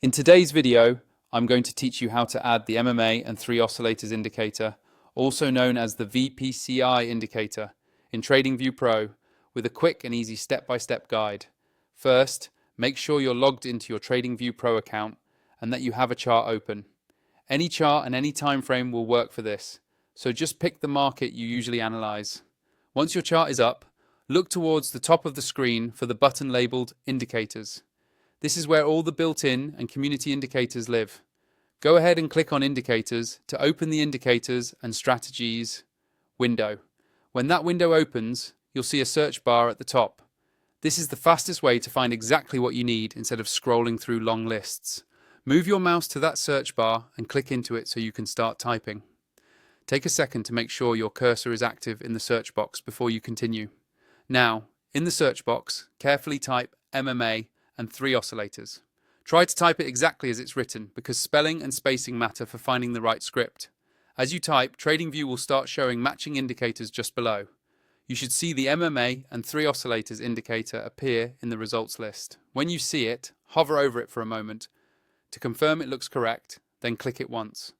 In today's video, I'm going to teach you how to add the MMA and 3 oscillators indicator, also known as the VPCI indicator, in TradingView Pro with a quick and easy step-by-step guide. First, make sure you're logged into your TradingView Pro account and that you have a chart open. Any chart and any time frame will work for this, so just pick the market you usually analyze. Once your chart is up, look towards the top of the screen for the button labeled Indicators. This is where all the built-in and community indicators live. Go ahead and click on Indicators to open the Indicators and Strategies window. When that window opens, you'll see a search bar at the top. This is the fastest way to find exactly what you need instead of scrolling through long lists. Move your mouse to that search bar and click into it so you can start typing. Take a second to make sure your cursor is active in the search box before you continue. Now, in the search box, carefully type MMA and 3 oscillators. Try to type it exactly as it's written because spelling and spacing matter for finding the right script. As you type, TradingView will start showing matching indicators just below. You should see the MMA and 3 oscillators indicator appear in the results list. When you see it, hover over it for a moment. To confirm it looks correct, then click it once.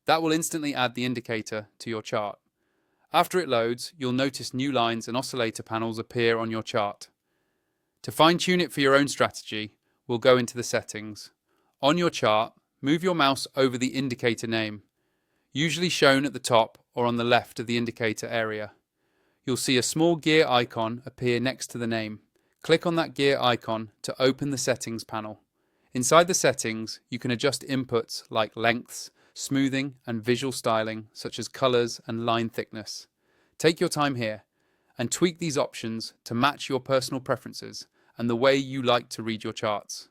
That will instantly add the indicator to your chart. After it loads, you'll notice new lines and oscillator panels appear on your chart. To fine-tune it for your own strategy, we'll go into the settings. On your chart, move your mouse over the indicator name, usually shown at the top or on the left of the indicator area. You'll see a small gear icon appear next to the name. Click on that gear icon to open the settings panel. Inside the settings, you can adjust inputs like lengths, smoothing, and visual styling, such as colors and line thickness. Take your time here and tweak these options to match your personal preferences and the way you like to read your charts.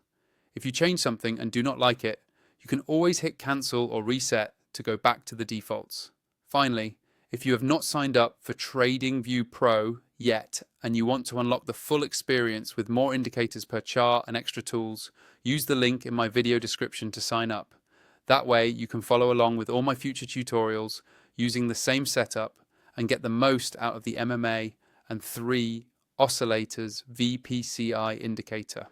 If you change something and do not like it, you can always hit cancel or reset to go back to the defaults. Finally, if you have not signed up for TradingView Pro yet and you want to unlock the full experience with more indicators per chart and extra tools, use the link in my video description to sign up. That way you can follow along with all my future tutorials using the same setup and get the most out of the MMA and 3 oscillators VPCI indicator.